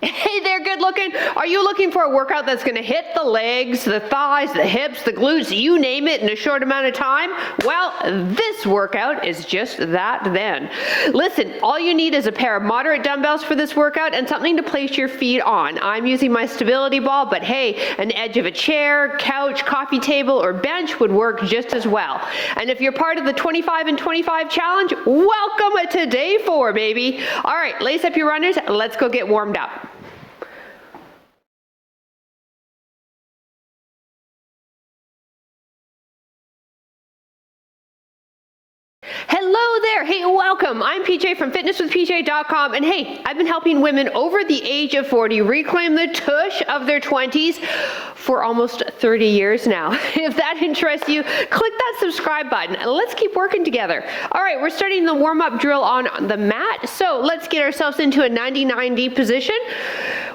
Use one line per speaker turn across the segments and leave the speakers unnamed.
Hey there, good looking. Are you looking for a workout that's going to hit the legs, the thighs, the hips, the glutes, you name it, in a short amount of time? Well, this workout is just that then. Listen, all you need is a pair of moderate dumbbells for this workout and something to place your feet on. I'm using my stability ball, but hey, an edge of a chair, couch, coffee table, or bench would work just as well. And if you're part of the 25 and 25 challenge, welcome to day 4, baby. All right, lace up your runners. Let's go get warmed up. Hello there. Hey, welcome. I'm PJ from fitnesswithpj.com, and hey, I've been helping women over the age of 40 reclaim the tush of their 20s for almost 30 years now. If that interests you, click that subscribe button and let's keep working together. All right, we're starting the warm-up drill on the mat, so let's get ourselves into a 90-90 position.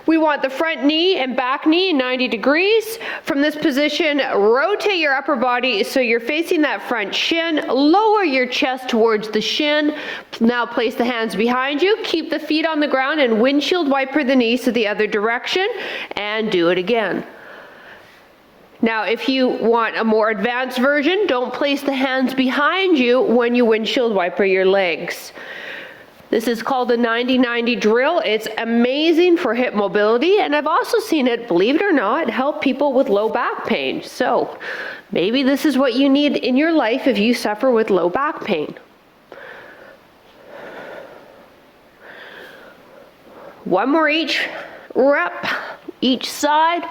We want the front knee and back knee 90 degrees. From this position, rotate your upper body so you're facing that front shin. Lower your chest towards the shin. Now place the hands behind you. Keep the feet on the ground and windshield wiper the knees to the other direction. And do it again. Now, if you want a more advanced version, don't place the hands behind you when you windshield wiper your legs. This is called the 90-90 drill. It's amazing for hip mobility, and I've also seen it, believe it or not, help people with low back pain. So maybe this is what you need in your life if you suffer with low back pain. One more each rep, each side.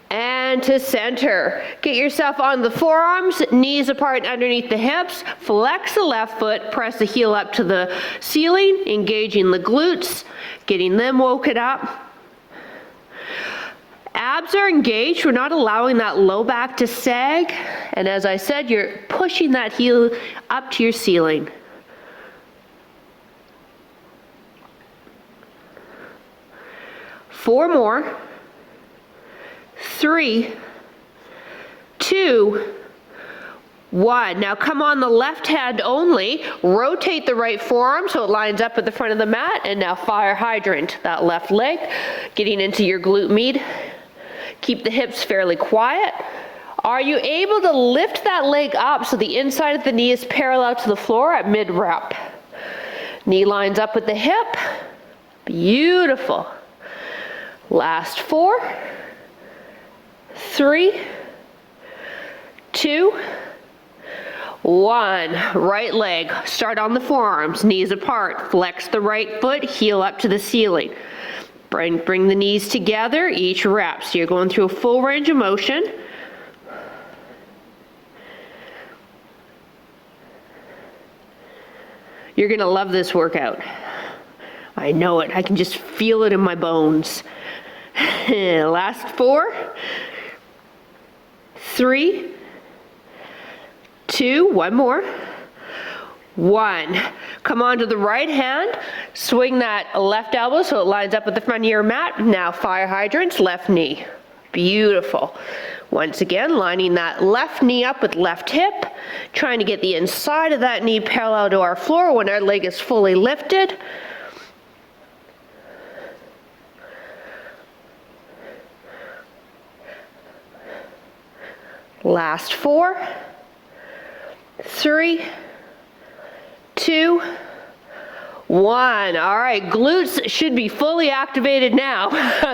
And to center. Get yourself on the forearms, knees apart underneath the hips. Flex the left foot, press the heel up to the ceiling, engaging the glutes, getting them woken up. Abs are engaged. We're not allowing that low back to sag. And as I said, you're pushing that heel up to your ceiling. Four more. 3, 2, 1. Now come on the left hand only. Rotate the right forearm so it lines up at the front of the mat. And now fire hydrant that left leg, getting into your glute med. Keep the hips fairly quiet. Are you able to lift that leg up so the inside of the knee is parallel to the floor at mid-rep? Knee lines up with the hip. Beautiful. Last 4. 3, 2, 1. Right leg. Start on the forearms, knees apart. Flex the right foot, heel up to the ceiling. Bring the knees together each rep. So you're going through a full range of motion. You're going to love this workout. I know it. I can just feel it in my bones. Last 4. 3, 2, one more. 1. Come on to the right hand. Swing that left elbow so it lines up with the front of your mat. Now fire hydrants, left knee. Beautiful. Once again, lining that left knee up with left hip. Trying to get the inside of that knee parallel to our floor when our leg is fully lifted. Last 4, 3, 2, 1. All right, glutes should be fully activated now.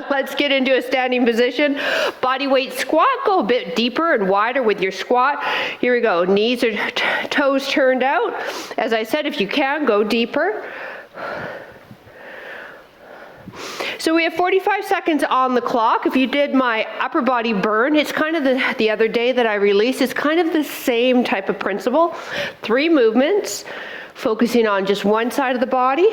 Let's get into a standing position. Body weight squat. Go a bit deeper and wider with your squat. Here we go. Knees or toes turned out. As I said, if you can, go deeper. So we have 45 seconds on the clock. If you did my upper body burn, it's kind of the other day that I released, it's kind of the same type of principle. 3 movements, focusing on just one side of the body.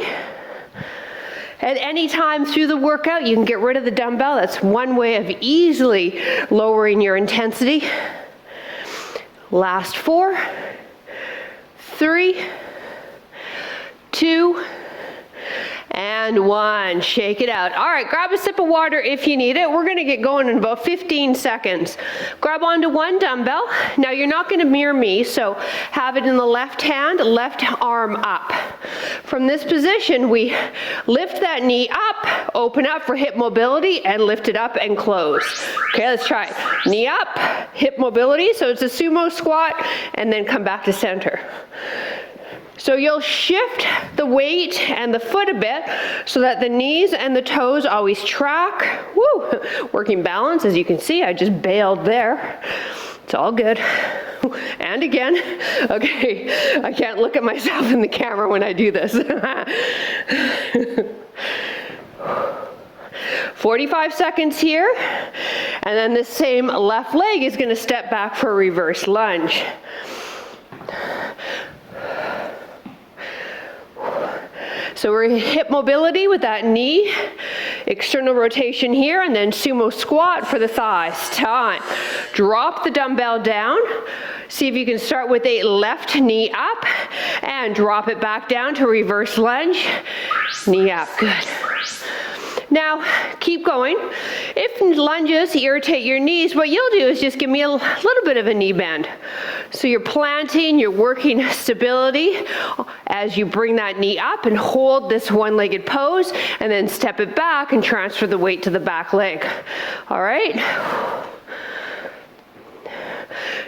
At any time through the workout, you can get rid of the dumbbell. That's one way of easily lowering your intensity. Last 4, 3, 2, and 1. Shake it out. All right, grab a sip of water if you need it. We're going to get going in about 15 seconds. Grab onto one dumbbell. Now you're not going to mirror me, so have it in the left hand, left arm up. From this position, we lift that knee up, open up for hip mobility, and lift it up and close. Okay, let's try it. Knee up, hip mobility, so it's a sumo squat, and then come back to center. So you'll shift the weight and the foot a bit so that the knees and the toes always track. Woo! Working balance, as you can see, I just bailed there. It's all good. And again. Okay, I can't look at myself in the camera when I do this. 45 seconds here. And then the same left leg is going to step back for a reverse lunge. So we're hip mobility with that knee, external rotation here, and then sumo squat for the thighs. Time. Drop the dumbbell down. See if you can start with a left knee up and drop it back down to reverse lunge. Knee up. Good. Now, keep going. If lunges irritate your knees, what you'll do is just give me a little bit of a knee bend. So you're planting, you're working stability as you bring that knee up and hold this one-legged pose, and then step it back and transfer the weight to the back leg. All right?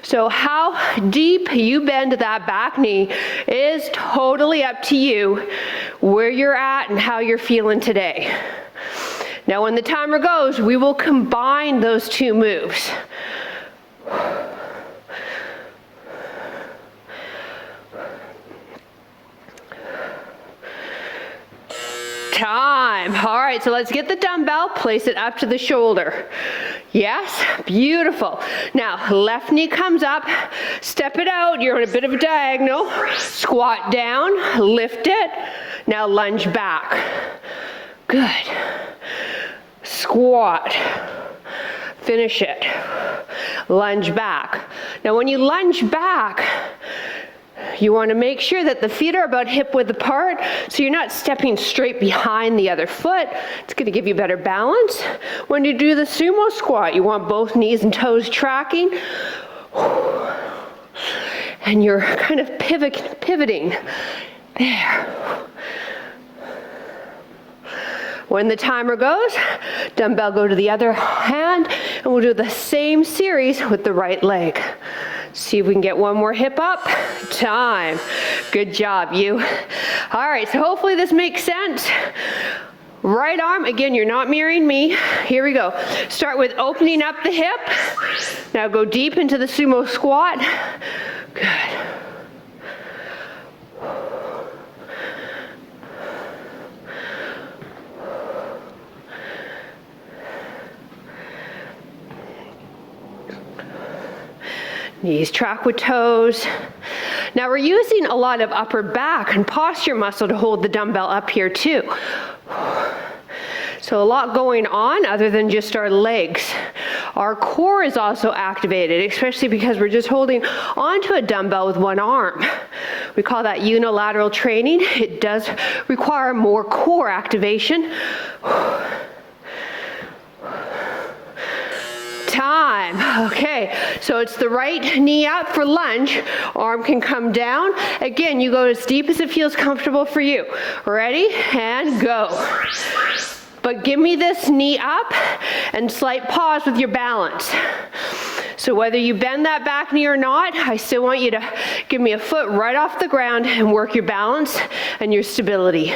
So how deep you bend that back knee is totally up to you, where you're at and how you're feeling today. Now when the timer goes, we will combine those two moves. Time. All right, so let's get the dumbbell, place it up to the shoulder. Yes, beautiful. Now, left knee comes up, step it out, you're on a bit of a diagonal, squat down, lift it, now lunge back. Good. Squat. Finish it. Lunge back. Now when you lunge back, you want to make sure that the feet are about hip width apart, so you're not stepping straight behind the other foot. It's going to give you better balance. When you do the sumo squat, you want both knees and toes tracking. And you're kind of pivoting. There. When the timer goes, dumbbell go to the other hand, and we'll do the same series with the right leg. See if we can get one more hip up. Time. Good job, you. All right, so hopefully this makes sense. Right arm, again, you're not mirroring me. Here we go. Start with opening up the hip. Now go deep into the sumo squat. Good. Knees track with toes. Now we're using a lot of upper back and posture muscle to hold the dumbbell up here too. So a lot going on other than just our legs. Our core is also activated, especially because we're just holding onto a dumbbell with one arm. We call that unilateral training. It does require more core activation. Time. Okay, so it's the right knee up for lunge. Arm can come down. Again, you go as deep as it feels comfortable for you. Ready? And go. But give me this knee up and slight pause with your balance. So whether you bend that back knee or not, I still want you to give me a foot right off the ground and work your balance and your stability.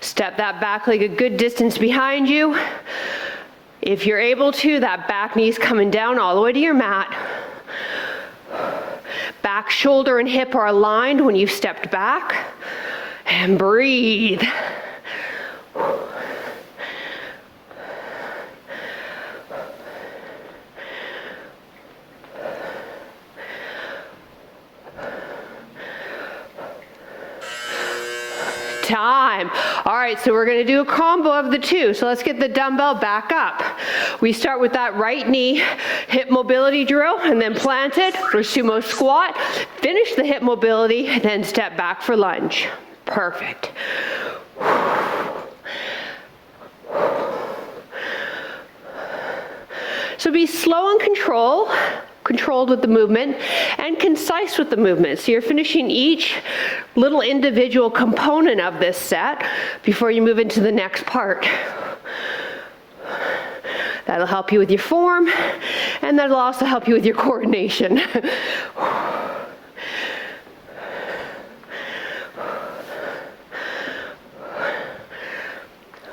Step that back leg a good distance behind you. If you're able to, that back knee's coming down all the way to your mat. Back shoulder and hip are aligned when you've stepped back. And breathe. Time. All right, so we're going to do a combo of the two. So let's get the dumbbell back up. We start with that right knee hip mobility drill and then plant it for sumo squat. Finish the hip mobility and then step back for lunge. Perfect. So be slow and controlled with the movement, and concise with the movement. So you're finishing each little individual component of this set before you move into the next part. That'll help you with your form, and that'll also help you with your coordination.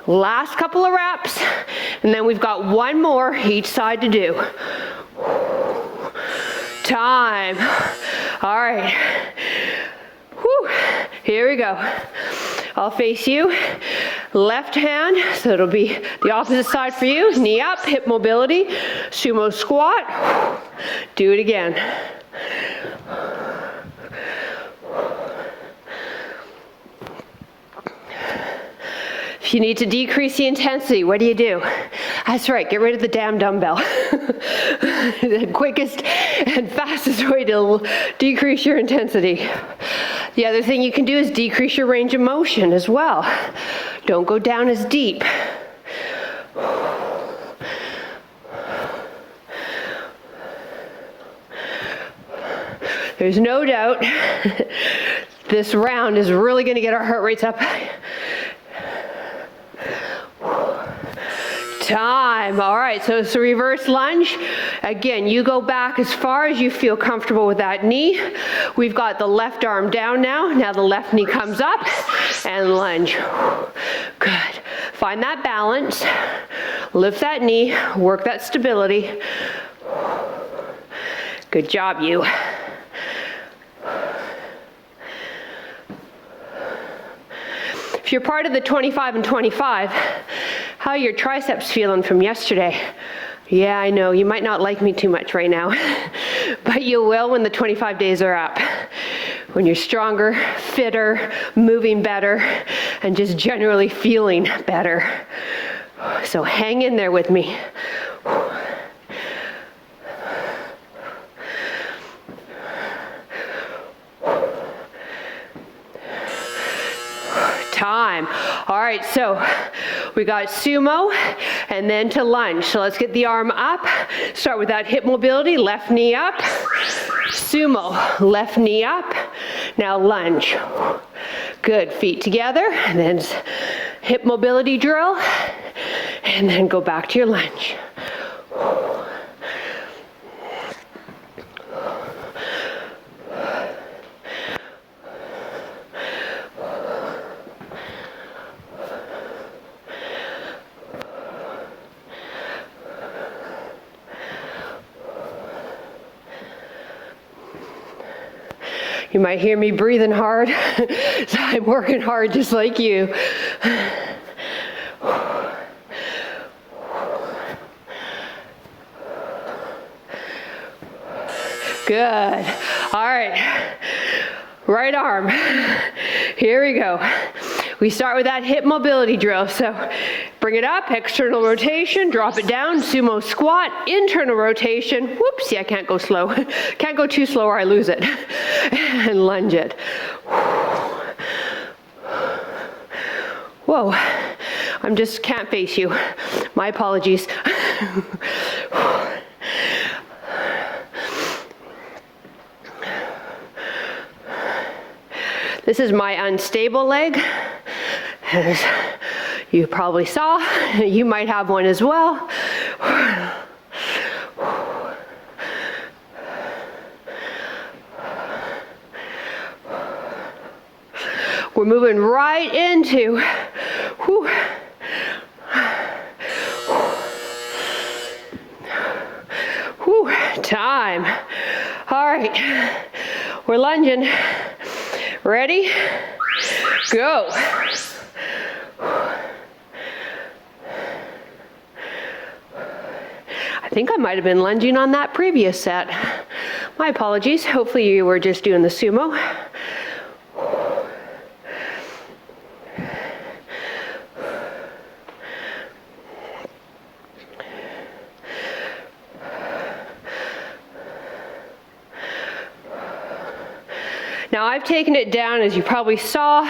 Last couple of reps, and then we've got one more each side to do. Time. All right. Whew. Here we go. I'll face you. Left hand, so it'll be the opposite side for you. Knee up, hip mobility, sumo squat. Do it again. If you need to decrease the intensity, what do? That's right, get rid of the damn dumbbell. The quickest and fastest way to decrease your intensity. The other thing you can do is decrease your range of motion as well. Don't go down as deep. There's no doubt this round is really going to get our heart rates up. Time. All right, so it's a reverse lunge. Again, you go back as far as you feel comfortable with that knee. We've got the left arm down now. Now the left knee comes up and lunge. Good. Find that balance. Lift that knee. Work that stability. Good job, you. If you're part of the 25 and 25, how are your triceps feeling from yesterday? Yeah, I know, you might not like me too much right now, but you will when the 25 days are up. When you're stronger, fitter, moving better, and just generally feeling better. So hang in there with me. Time. All right, so we got sumo and then to lunge. So let's get the arm up. Start with that hip mobility, left knee up. Sumo, left knee up. Now lunge. Good, feet together, and then hip mobility drill, and then go back to your lunge. You might hear me breathing hard, so I'm working hard just like you. Good. All right. Right arm. Here we go. We start with that hip mobility drill. So bring it up, external rotation, drop it down, sumo squat, internal rotation. Whoops, yeah, I can't go slow. Can't go too slow or I lose it. And lunge it. Whoa, I'm just can't face you. My apologies. This is my unstable leg. As you probably saw, you might have one as well. We're moving right into, time. All right, we're lunging. Ready? Go. I think I might have been lunging on that previous set. My apologies. Hopefully you were just doing the sumo. Now Now I've taken it down, as you probably saw,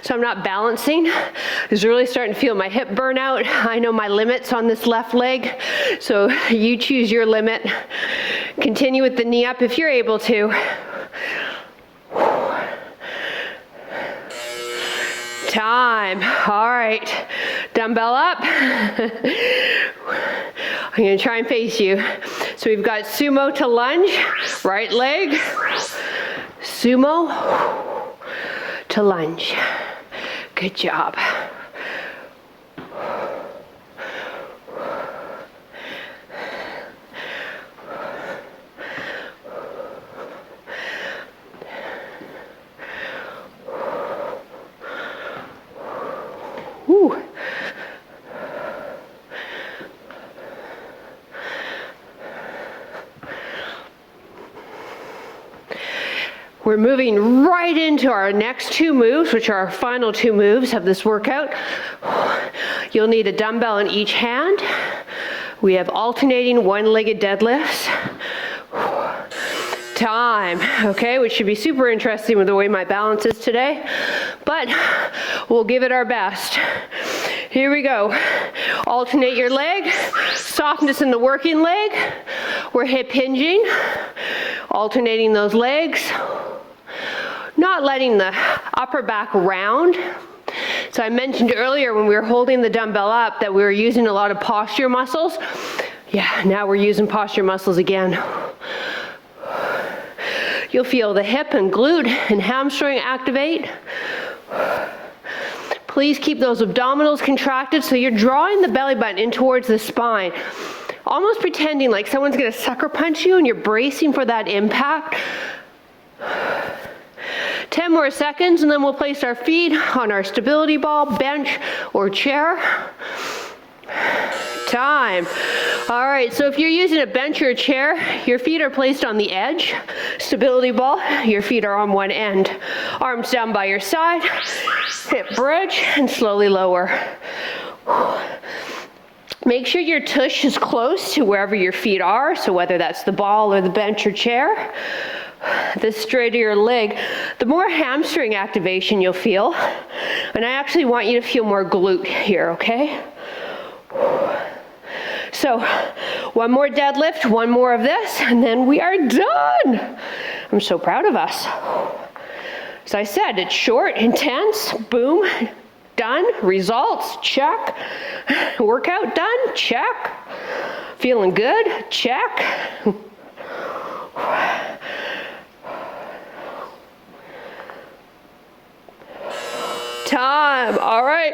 so I'm not balancing. I was really starting to feel my hip burn out. I know my limits on this left leg, so you choose your limit. Continue with the knee up if you're able to. Time. All right. Dumbbell up. I'm going to try and face you. So we've got sumo to lunge, right leg. Sumo to lunge. Good job. Whew. We're moving right into our next two moves, which are our final two moves of this workout. You'll need a dumbbell in each hand. We have alternating one-legged deadlifts. Time, okay, which should be super interesting with the way my balance is today, but we'll give it our best. Here we go. Alternate your leg. Softness in the working leg. We're hip hinging. Alternating those legs. Not letting the upper back round. So I mentioned earlier when we were holding the dumbbell up that we were using a lot of posture muscles. Yeah, now we're using posture muscles again. You'll feel the hip and glute and hamstring activate. Please keep those abdominals contracted so you're drawing the belly button in towards the spine. Almost pretending like someone's gonna sucker punch you and you're bracing for that impact. 10 more seconds and then we'll place our feet on our stability ball, bench, or chair. Time. All right, so if you're using a bench or a chair, your feet are placed on the edge. Stability ball, your feet are on one end. Arms down by your side, hip bridge, and slowly lower. Make sure your tush is close to wherever your feet are, so whether that's the ball or the bench or chair. The straighter your leg, the more hamstring activation you'll feel. And I actually want you to feel more glute here, okay? So, one more deadlift, one more of this, and then we are done. I'm so proud of us. As I said, it's short, intense, boom, done. Results, check. Workout done, check. Feeling good, check. Time, all right.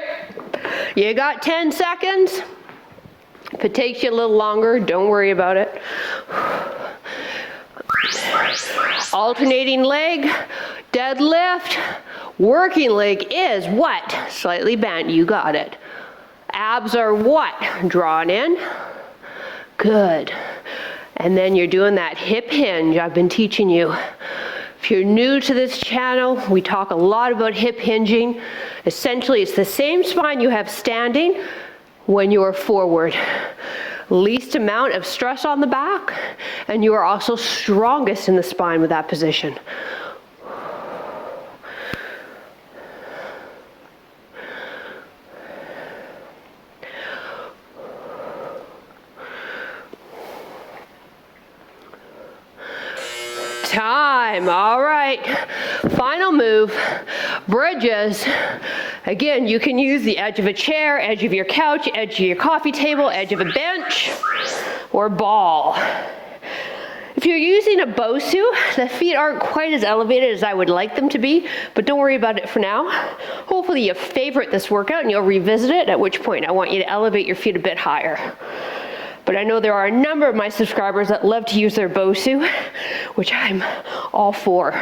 You got 10 seconds. If it takes you a little longer, don't worry about it. Alternating leg, deadlift. Working leg is what? Slightly bent, you got it. Abs are what? Drawn in. Good. And then you're doing that hip hinge I've been teaching you. If you're new to this channel, we talk a lot about hip hinging. Essentially, it's the same spine you have standing when you are forward. Least amount of stress on the back, and you are also strongest in the spine with that position. Time, all right. Final move, bridges. Again, you can use the edge of a chair, edge of your couch, edge of your coffee table, edge of a bench, or ball. If you're using a Bosu, the feet aren't quite as elevated as I would like them to be, but don't worry about it for now. Hopefully you favorite this workout and you'll revisit it, at which point I want you to elevate your feet a bit higher. But I know there are a number of my subscribers that love to use their Bosu, which I'm all for,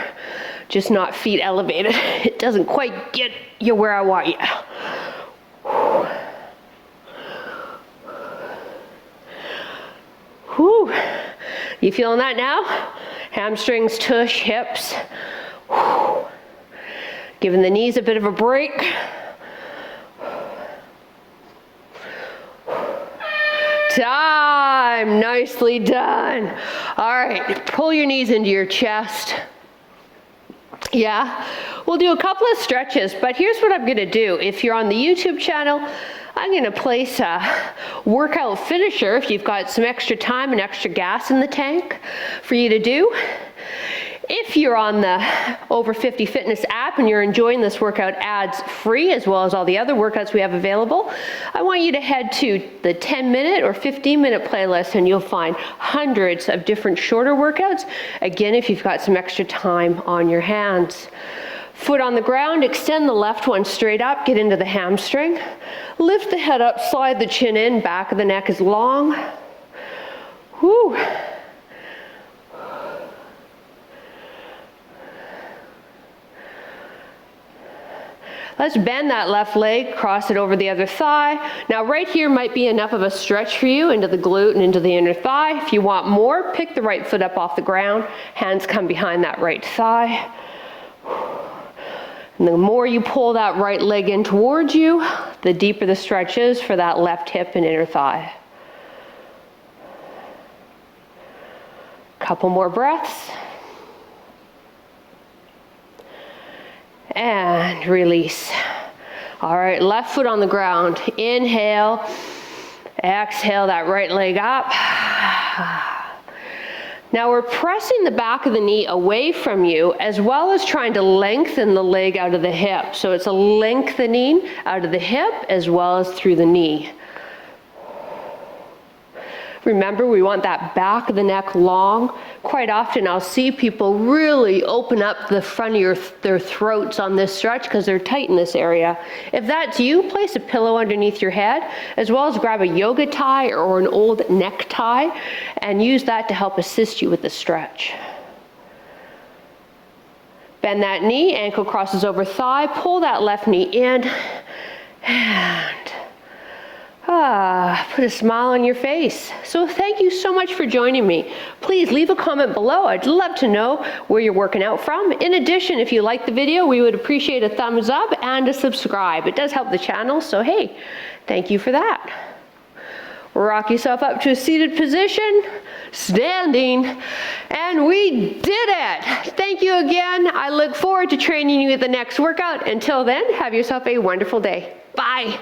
just not feet elevated. It doesn't quite get you where I want you. Whew. You feeling that now? Hamstrings, tush, hips. Whew. Giving the knees a bit of a break. Time, nicely done. All right, pull your knees into your chest. Yeah, we'll do a couple of stretches, but here's what I'm gonna do. If you're on the YouTube channel, I'm gonna place a workout finisher if you've got some extra time and extra gas in the tank for you to do. If you're on the Over 50 Fitness app and you're enjoying this workout ads free, as well as all the other workouts we have available, I want you to head to the 10-minute or 15-minute playlist and you'll find hundreds of different shorter workouts. Again, if you've got some extra time on your hands. Foot on the ground, extend the left one straight up, get into the hamstring. Lift the head up, slide the chin in, back of the neck is long. Whew. Let's bend that left leg, cross it over the other thigh. Now right here might be enough of a stretch for you into the glute and into the inner thigh. If you want more, pick the right foot up off the ground. Hands come behind that right thigh. And the more you pull that right leg in towards you, the deeper the stretch is for that left hip and inner thigh. Couple more breaths. And release. All right, left foot on the ground. Inhale, exhale that right leg up. Now we're pressing the back of the knee away from you, as well as trying to lengthen the leg out of the hip. So it's a lengthening out of the hip as well as through the knee. Remember, we want that back of the neck long. Quite often I'll see people really open up the front of their throats on this stretch because they're tight in this area. If that's you, place a pillow underneath your head, as well as grab a yoga tie or an old neck tie and use that to help assist you with the stretch. Bend that knee, ankle crosses over thigh, pull that left knee in, and put a smile on your face. So thank you so much for joining me. Please leave a comment below. I'd love to know where you're working out from. In addition, if you like the video, we would appreciate a thumbs up and a subscribe. It does help the channel, so hey, thank you for that. Rock yourself up to a seated position, standing, and we did it. Thank you again. I look forward to training you at the next workout. Until then, have yourself a wonderful day. Bye.